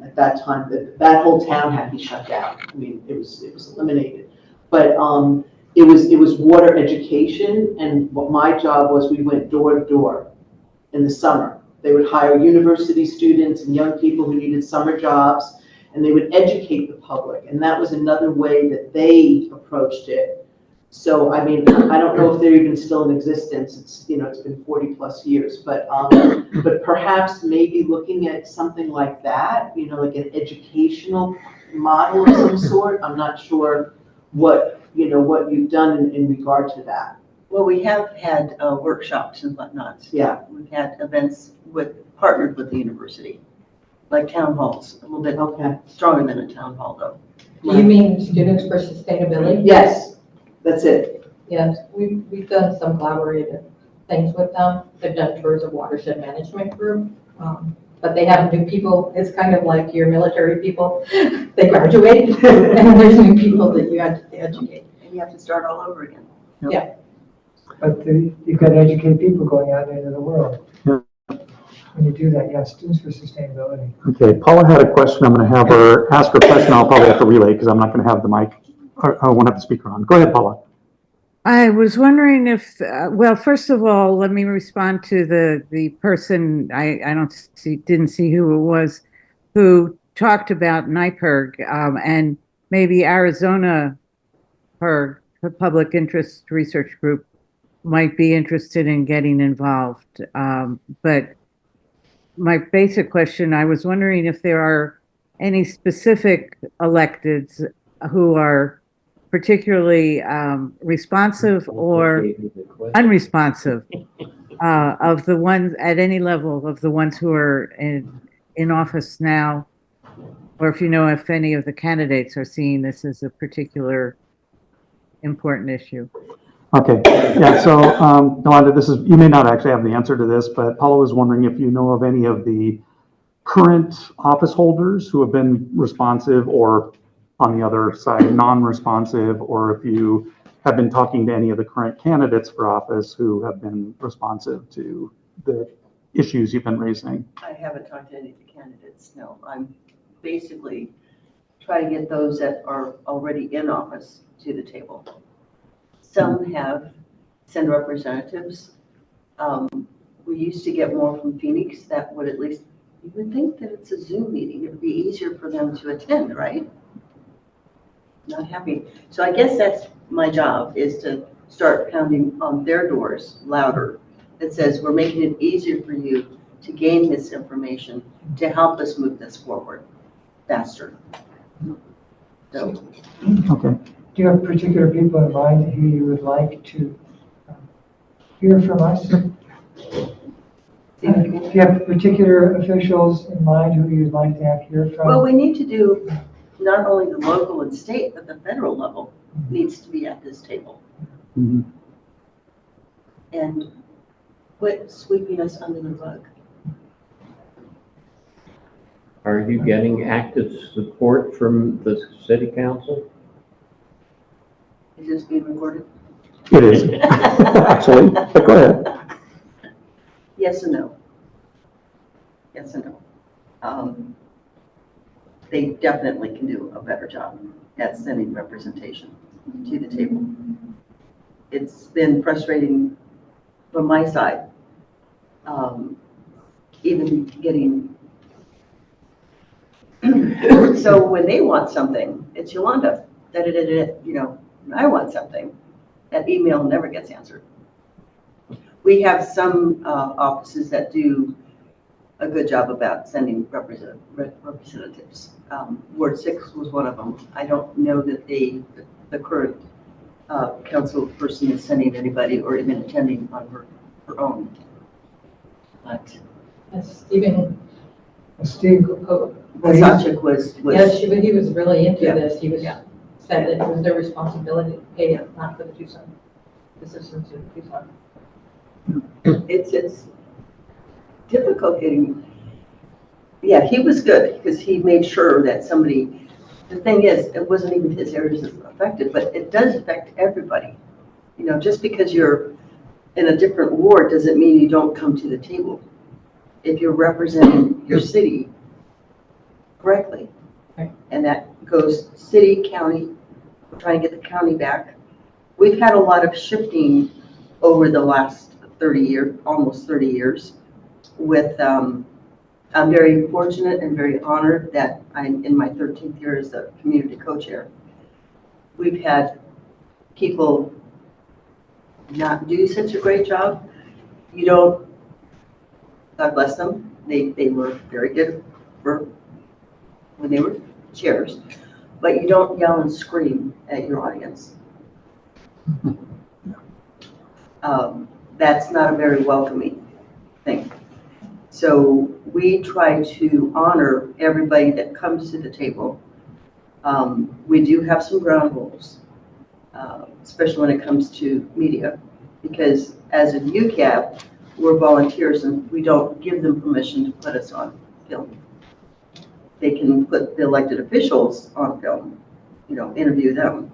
at that time. That whole town had to be shut down. I mean, it was eliminated. But it was water education, and what my job was, we went door to door in the summer. They would hire university students and young people who needed summer jobs, and they would educate the public. And that was another way that they approached it. So, I mean, I don't know if they're even still in existence. It's, it's been 40 plus years, but perhaps maybe looking at something like that, like an educational model of some sort. I'm not sure what you've done in regard to that. Well, we have had workshops and whatnot. Yeah. We've had events partnered with the university, like town halls, a little bit stronger than a town hall, though. Do you mean Students for Sustainability? Yes, that's it. Yes, we've done some collaborative things with them. They've done tours of watershed management group, but they have new people. It's kind of like your military people. They graduate, and there's new people that you have to educate. And you have to start all over again. Yeah. But you've got to educate people going out into the world. Yeah. When you do that, Students for Sustainability. Okay, Paula had a question. I'm going to have her ask her question. I'll probably have to relay because I'm not going to have the mic. I won't have the speaker on. Go ahead, Paula. I was wondering if, well, first of all, let me respond to the person, I didn't see who it was, who talked about NIPERG, and maybe Arizona PERG, the Public Interest Research Group, might be interested in getting involved. But my basic question, I was wondering if there are any specific electeds who are particularly responsive or unresponsive of the ones at any level of the ones who are in office now, or if you know if any of the candidates are seeing this as a particular important issue. Okay, yeah, so Yolanda, you may not actually have the answer to this, but Paula was wondering if you know of any of the current office holders who have been responsive, or on the other side, non-responsive, or if you have been talking to any of the current candidates for office who have been responsive to the issues you've been raising. I haven't talked to any of the candidates, no. I'm basically trying to get those that are already in office to the table. Some have sent representatives. We used to get more from Phoenix that would at least, you would think that it's a Zoom meeting. It would be easier for them to attend, right? Not happy. So I guess that's my job, is to start pounding on their doors louder that says we're making it easier for you to gain this information to help us move this forward faster. So. Okay. Do you have particular people in mind who you would like to hear from us? Do you have particular officials in mind who you'd like to have hear from? Well, we need to do not only the local and state, but the federal level needs to be at this table. Mhm. And quit sweeping us under the rug. Are you getting active support from the city council? Is this being recorded? It is, actually, but go ahead. Yes and no. Yes and no. They definitely can do a better job at sending representation to the table. It's been frustrating from my side, even getting, so when they want something, it's Yolanda, when I want something, that email never gets answered. We have some offices that do a good job about sending representatives. Ward 6 was one of them. I don't know that the current council person is sending anybody or even attending on her own. But Stephen Steve, Masachik was, yes, he was really into Yeah. this. He was, Yeah. said that it was their responsibility to pay it, not for the Tucson, the citizens of Tucson. it's difficult getting, yeah, he was good because he made sure that somebody, the thing is, it wasn't even his areas that were affected, but it does affect everybody. Just because you're in a different ward doesn't mean you don't come to the table. If you're representing your city correctly, Right. and that goes city, county, we're trying to get the county back. We've had a lot of shifting over the last 30 years, almost 30 years with, I'm very fortunate and very honored that I'm in my 13th year as a community co-chair. We've had people not do such a great job. You don't, God bless them, they were very good for when they were chairs, but you don't yell and scream at your audience. That's not a very welcoming thing. So we try to honor everybody that comes to the table. We do have some ground rules, especially when it comes to media, because as a UCAB, we're volunteers and we don't give them permission to put us on film. They can put the elected officials on film, interview them.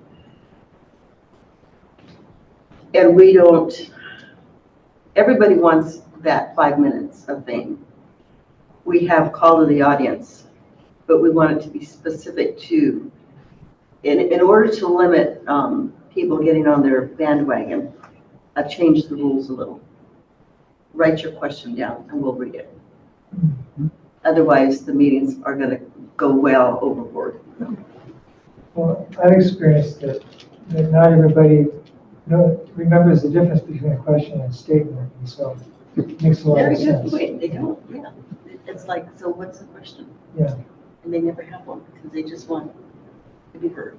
And we don't, everybody wants that 5 minutes of fame. We have call to the audience, but we want it to be specific to, in order to limit people getting on their bandwagon, I've changed the rules a little. Write your question down and we'll read it. Otherwise, the meetings are going to go well overboard. well, I've experienced that not everybody remembers the difference between a question and a statement, and so it makes a lot Very of good sense. point. They don't, yeah. It's like, so what's the question? Yeah. And they never have one because they just want to be heard.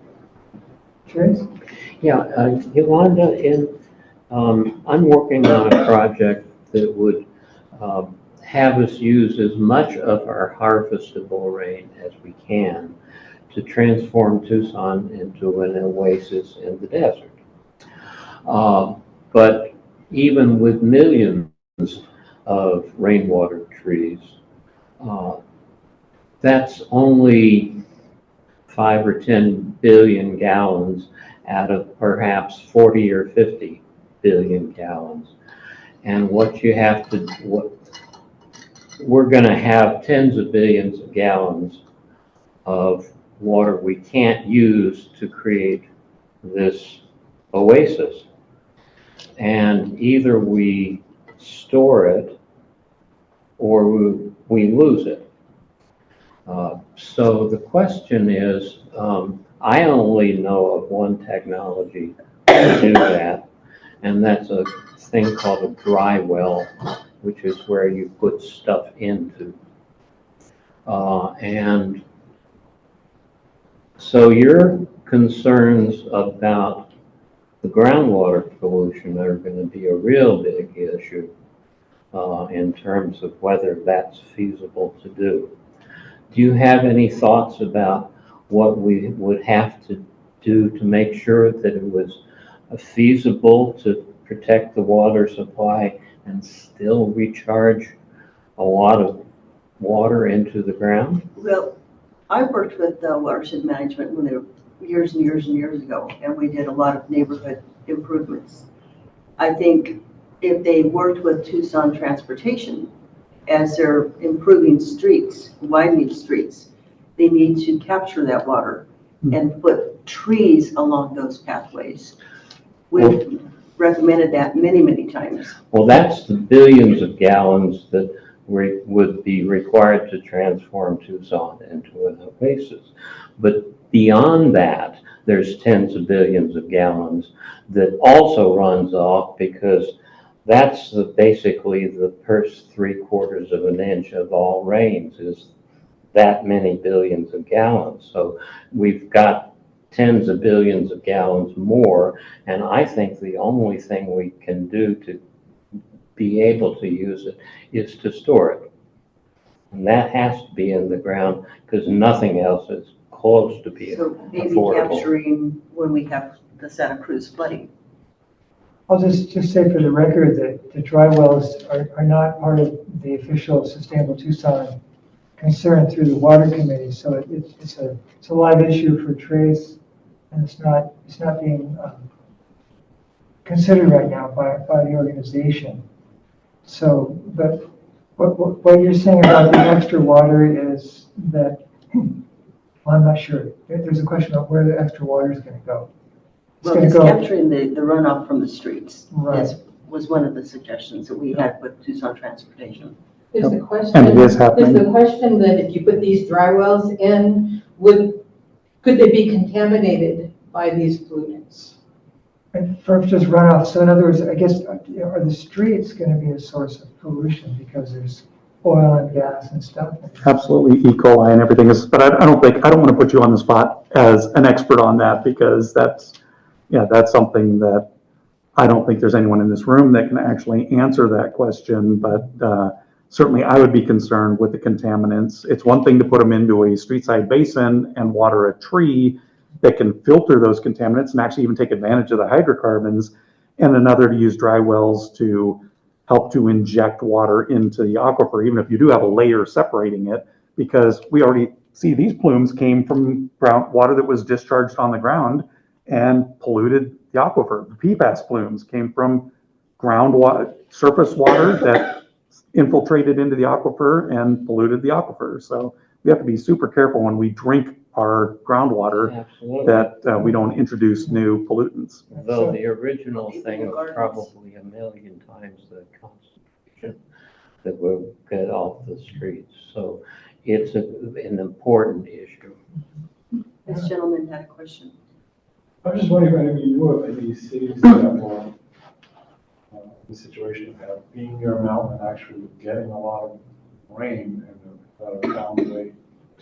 Trace? Yeah, Yolanda, I'm working on a project that would have us use as much of our harvestable rain as we can to transform Tucson into an oasis in the desert. But even with millions of rainwater trees, that's only 5 or 10 billion gallons out of perhaps 40 or 50 billion gallons. And what you have to, we're going to have tens of billions of gallons of water we can't use to create this oasis. And either we store it or we lose it. So the question is, I only know of one technology to do that, and that's a thing called a dry well, which is where you put stuff into. And so your concerns about the groundwater pollution are going to be a real big issue in terms of whether that's feasible to do. Do you have any thoughts about what we would have to do to make sure that it was feasible to protect the water supply and still recharge a lot of water into the ground? Well, I worked with watershed management when they were years and years and years ago, and we did a lot of neighborhood improvements. I think if they worked with Tucson Transportation as they're improving streets, widening streets, they need to capture that water and put trees along those pathways. We've recommended that many, many times. Well, that's the billions of gallons that would be required to transform Tucson into an oasis. But beyond that, there's tens of billions of gallons that also runs off, because that's basically the first 3/4 of an inch of all rains is that many billions of gallons. So we've got tens of billions of gallons more, and I think the only thing we can do to be able to use it is to store it. And that has to be in the ground, because nothing else is close to being So maybe affordable. capturing when we have the Santa Cruz flooding. I'll just say for the record that the dry wells are not part of the official Sustainable Tucson concern through the Water Committee. So it's a live issue for Trace, and it's not being considered right now by the organization. So, but what you're saying about the extra water is that, well, I'm not sure. There's a question about where the extra water is going to go. Well, it's capturing the runoff from the streets. Right. Was one of the suggestions that we had with Tucson Transportation. Is the question, And it is happening. is the question that if you put these dry wells in, could they be contaminated by these pollutants? And for just runoff. So in other words, I guess, are the streets going to be a source of pollution because there's oil and gas and stuff? Absolutely, E. coli and everything is, but I don't want to put you on the spot as an expert on that, because that's something that I don't think there's anyone in this room that can actually answer that question, but certainly I would be concerned with the contaminants. It's one thing to put them into a street-side basin and water a tree that can filter those contaminants and actually even take advantage of the hydrocarbons, and another to use dry wells to help to inject water into the aquifer, even if you do have a layer separating it, because we already see these plumes came from groundwater that was discharged on the ground and polluted the aquifer. The PFAS plumes came from groundwater, surface water that infiltrated into the aquifer and polluted the aquifer. So we have to be super careful when we drink our groundwater Absolutely. that we don't introduce new pollutants. Though the original thing was probably a million times the concentration that will get off the streets. So it's an important issue. This gentleman had a question. I was just wondering, I mean, you know of any cities that have the situation of being near a mountain and actually getting a lot of rain and found a way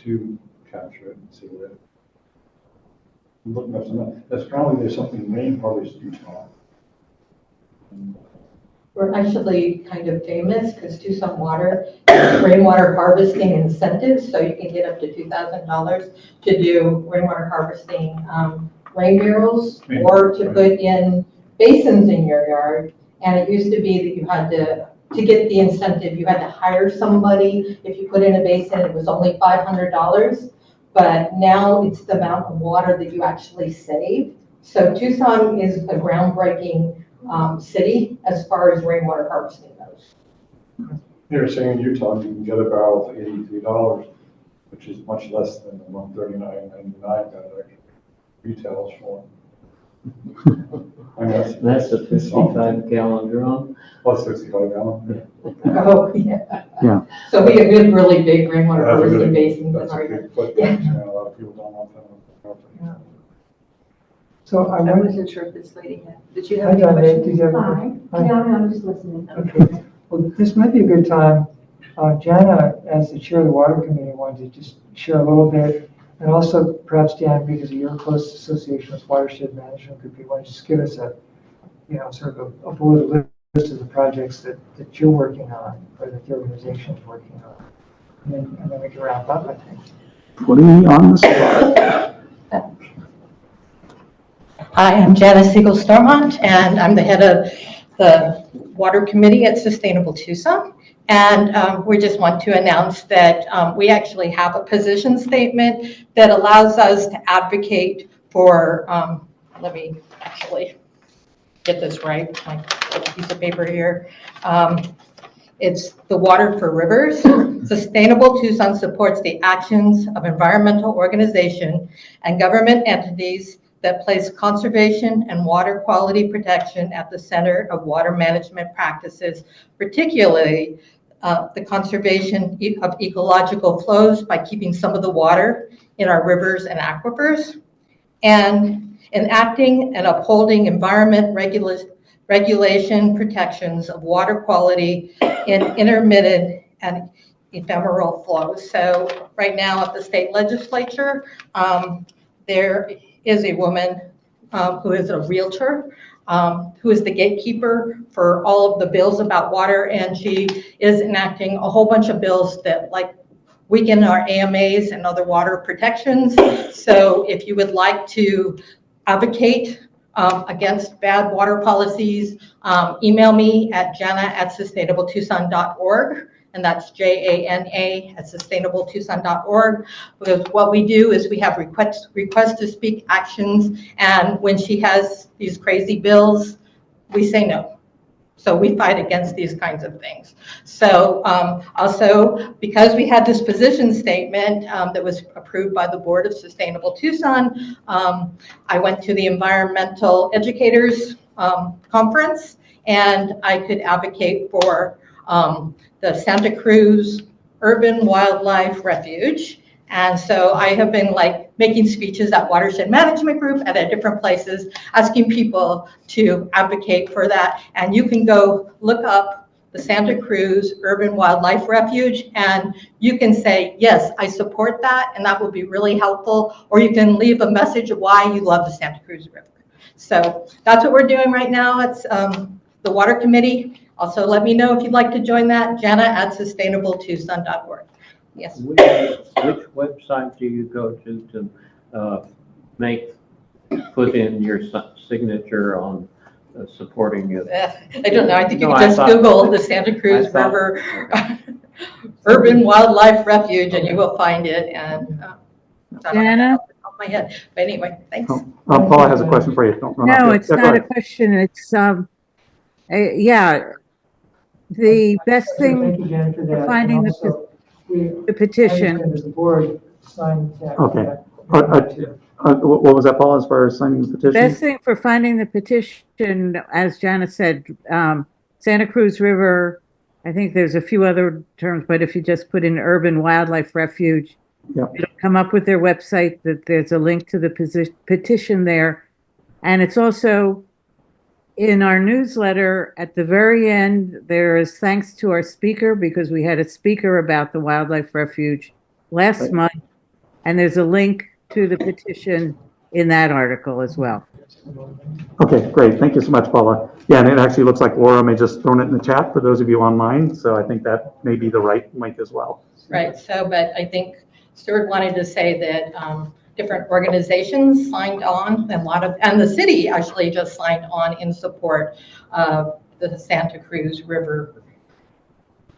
to capture it and see it. I'm looking up some, that's probably, there's something rain harvest Tucson. We're actually kind of famous because Tucson Water has rainwater harvesting incentives, so you can get up to $2,000 to do rainwater harvesting rain barrels, or to put in basins in your yard. And it used to be that you had to get the incentive, you had to hire somebody. If you put in a basin, it was only $500, but now it's the amount of water that you actually save. So Tucson is a groundbreaking city as far as rainwater harvesting goes. You're saying in Utah, you can get a barrel for $83, which is much less than the $139.99 that actually retails for. I mean, That's a 55-gallon drum. plus 65 gallon. Oh, yeah. Yeah. So we have really big rainwater That's a harvesting good- basins in That's a our big footprint, Yeah. and a lot of people don't want that. So I I wonder, wasn't sure if this lady had, did you have hi, any John, questions? did you have? Hi. Hi. Yeah, I'm just listening. Okay, well, this might be a good time. Jana, as the chair of the Water Committee, wanted to just share a little bit, and also perhaps Dan, because of your close association with Watershed Management Group, you want to just give us a, sort of a bullet list of the projects that you're working on, or that the organization is working on. And then we can wrap up, I think. putting me on the spot. Hi, I'm Janice Siegel-Stormont, and I'm the head of the Water Committee at Sustainable Tucson. And we just want to announce that we actually have a position statement that allows us to advocate for, let me actually get this right, my piece of paper here. It's the Water for Rivers. Sustainable Tucson supports the actions of environmental organizations and government entities that place conservation and water quality protection at the center of water management practices, particularly the conservation of ecological flows by keeping some of the water in our rivers and aquifers, and enacting and upholding environment regulation protections of water quality in intermittent and ephemeral flows. So right now at the state legislature, there is a woman who is a realtor, who is the gatekeeper for all of the bills about water, and she is enacting a whole bunch of bills that like weaken our AMAs and other water protections. So if you would like to advocate against bad water policies, email me at jana@sustainabletucson.org. And that's JANA@sustainabletucson.org. Because what we do is we have requests to speak actions, and when she has these crazy bills, we say no. So we fight against these kinds of things. So also, because we had this position statement that was approved by the Board of Sustainable Tucson, I went to the Environmental Educators Conference, and I could advocate for the Santa Cruz Urban Wildlife Refuge. And so I have been like making speeches at Watershed Management Group and at different places, asking people to advocate for that. And you can go look up the Santa Cruz Urban Wildlife Refuge, and you can say, yes, I support that, and that will be really helpful. Or you can leave a message of why you love the Santa Cruz River. So that's what we're doing right now. It's the Water Committee. Also, let me know if you'd like to join that, jana@sustainabletucson.org. Yes. Which website do you go to put in your signature on supporting it? I don't know. I think you No, can just I thought- Google the Santa Cruz River Urban Wildlife Refuge, and you will find it. And I don't have that off the top of my head. But anyway, thanks. Paula has a question for you. Don't run off No, yet. it's Yeah, go not a ahead. question. It's, yeah, the best So thing thank you, Jen, for that. finding And the also, the petition. I understand that the board signed that. Okay. too. What was that, Paula, as far as signing the The petition? best thing for finding the petition, as Jana said, Santa Cruz River, I think there's a few other terms, but if you just put in Urban Wildlife Refuge, Yep. it'll come up with their website, that there's a link to the petition there. And it's also in our newsletter at the very end, there is thanks to our speaker, because we had a speaker about the wildlife refuge last Right. month. And there's a link to the petition in that article as well. Okay, great. Thank you so much, Paula. Yeah, and it actually looks like Laura may just thrown it in the chat for those of you online. So I think that may be the right link as well. Right. So, but I think Stuart wanted to say that different organizations signed on, and the city actually just signed on in support of the Santa Cruz River.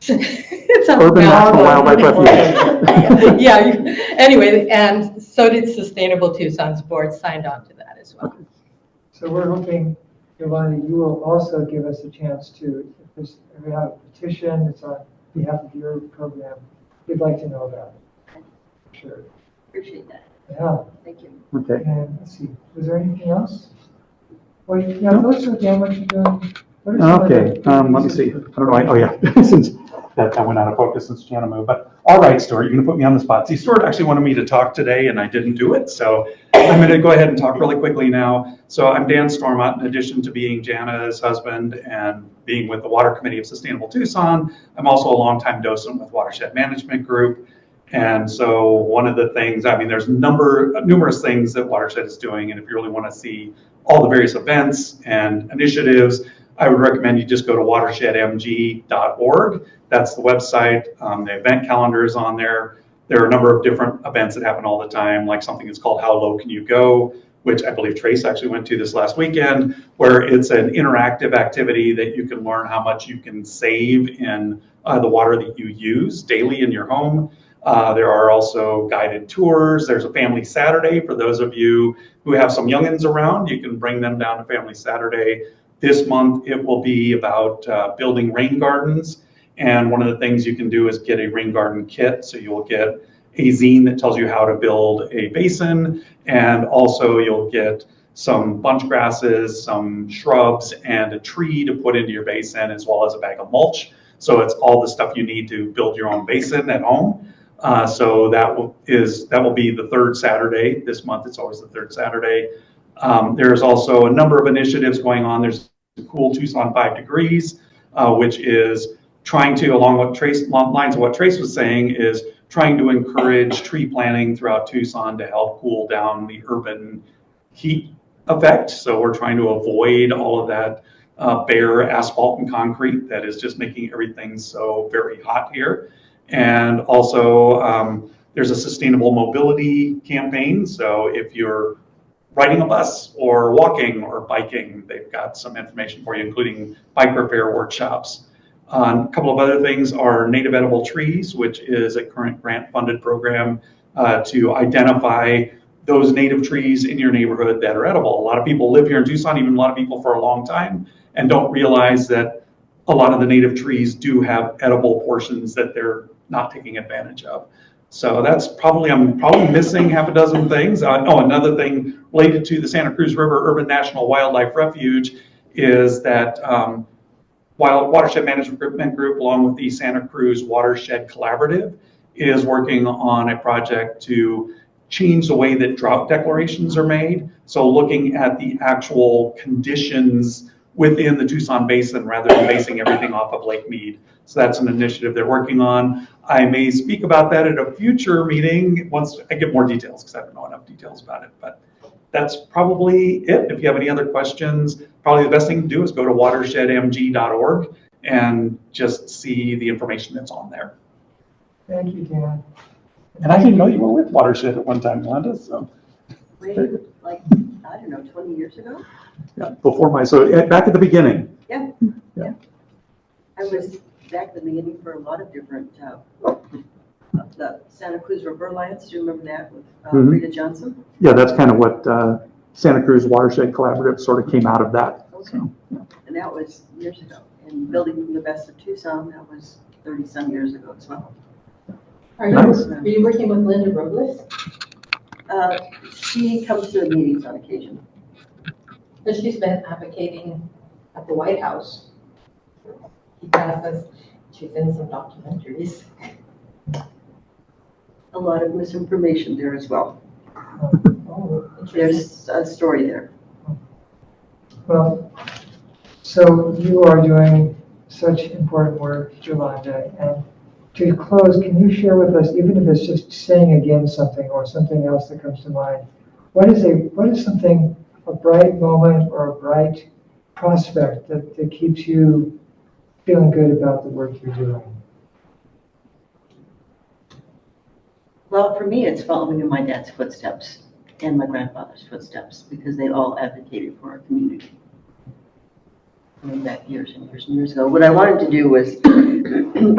It's Urban National Wildlife Refuge. Yeah. Anyway, and so did Sustainable Tucson's board signed on to that as well. So we're hoping, Yolanda, you will also give us a chance to, if we have a petition that's on behalf of your program, we'd like to know about it. Sure. Appreciate that. Yeah. Thank you. Okay. And let's see, was there anything else? Well, yeah, let's look again what you're doing. What are some of Okay, the let me pieces see. of- I don't know, oh yeah, since that went out of focus since Jana moved, but all right, Stuart, you're gonna put me on the spot. See, Stuart actually wanted me to talk today and I didn't do it, so I'm gonna go ahead and talk really quickly now. So I'm Dan Stormont. In addition to being Jana's husband and being with the Water Committee of Sustainable Tucson, I'm also a longtime docent with Watershed Management Group. And so one of the things, I mean, there's numerous things that Watershed is doing, and if you really wanna see all the various events and initiatives, I would recommend you just go to watershedmg.org. That's the website. The event calendar is on there. There are a number of different events that happen all the time, like something that's called How Low Can You Go, which I believe Trace actually went to this last weekend, where it's an interactive activity that you can learn how much you can save in the water that you use daily in your home. There are also guided tours. There's a Family Saturday for those of you who have some youngins around. You can bring them down to Family Saturday. This month it will be about building rain gardens. And one of the things you can do is get a rain garden kit. So you'll get a zine that tells you how to build a basin, and also you'll get some bunch grasses, some shrubs, and a tree to put into your basin, as well as a bag of mulch. So it's all the stuff you need to build your own basin at home. So that will be the third Saturday this month. It's always the third Saturday. There's also a number of initiatives going on. There's the Cool Tucson 5 Degrees, which is trying to, along lines of what Trace was saying, is trying to encourage tree planting throughout Tucson to help cool down the urban heat effect. So we're trying to avoid all of that bare asphalt and concrete that is just making everything so very hot here. And also there's a sustainable mobility campaign. So if you're riding a bus or walking or biking, they've got some information for you, including bike repair workshops. A couple of other things are native edible trees, which is a current grant-funded program to identify those native trees in your neighborhood that are edible. A lot of people live here in Tucson, even a lot of people for a long time, and don't realize that a lot of the native trees do have edible portions that they're not taking advantage of. So that's I'm probably missing half a dozen things. Another thing related to the Santa Cruz River Urban National Wildlife Refuge is that Watershed Management Group, along with the Santa Cruz Watershed Collaborative, is working on a project to change the way that drought declarations are made. So looking at the actual conditions within the Tucson Basin rather than basing everything off of Lake Mead. So that's an initiative they're working on. I may speak about that at a future meeting once I get more details, because I don't know enough details about it. But that's probably it. If you have any other questions, probably the best thing to do is go to watershedmg.org and just see the information that's on there. Thank you, Dan. And I didn't know you were with Watershed at one time, Yolanda, so. Wait, like, I don't know, 20 years ago? Yeah, back at the beginning. Yeah. I was back at the beginning for a lot of different, the Santa Cruz River Alliance, do you remember that with Rita Johnson? Yeah, that's kind of what Santa Cruz Watershed Collaborative sort of came out of that. Okay. So, yeah. And that was years ago. And Building the Best of Tucson, that was 30-some years ago as well. Are you working with Linda Robles? She comes to the meetings on occasion. But she's been advocating at the White House. She's in some documentaries. A lot of misinformation there as well. Oh, interesting. There's a story there. Well, so you are doing such important work, Yolanda, and to close, can you share with us, even if it's just saying again something or something else that comes to mind, what is something, a bright moment or a bright prospect that keeps you feeling good about the work you're doing? Well, for me, it's following in my dad's footsteps and my grandfather's footsteps, because they all advocated for our community. Going back years and years and years ago. What I wanted to do was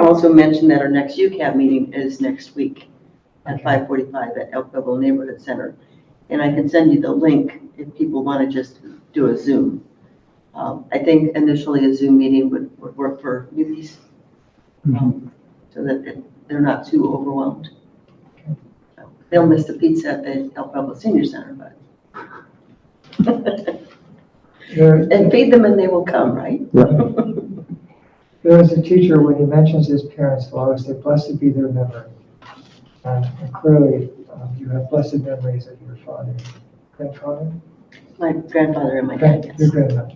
also mention that our next UCAB meeting is next week at 5:45 at El Pueblo Neighborhood Center. And I can send you the link if people want to just do a Zoom. I think initially a Zoom meeting would work for newbies, so that they're not too overwhelmed. So they'll miss the pizza at the El Pueblo Senior Center, but and feed them and they will come, right? Yeah. There was a teacher, when he mentions his parents, will always say, "Blessed be their memory." And clearly, you have blessed memories of your father, grandfather? My grandfather and my dad, Your yes. grandmother.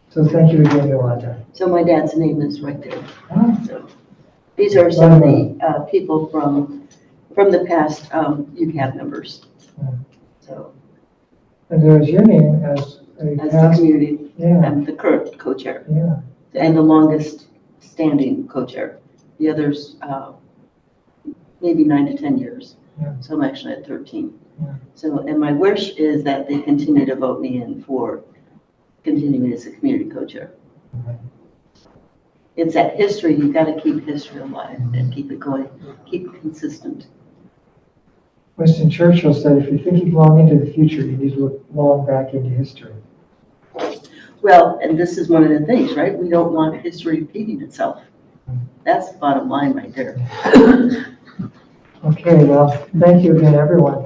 So thank you again, Yolanda. So my dad's name is right there. Ah. So these are some of the people from the past UCAB members. So And there's your name as a as the past, community, yeah, I'm the current co-chair yeah. and the longest standing co-chair. The others maybe 9 to 10 years. Yeah. So I'm actually at 13. Yeah. So, and my wish is that they continue to vote me in for continuing as a community co-chair. It's that history, you've got to keep history alive and keep it going, keep it consistent. Winston Churchill said, if you're thinking long into the future, you need to look long back into history. Well, and this is one of the things, right? We don't want history repeating itself. That's the bottom line right there. Okay, well, thank you again, everyone.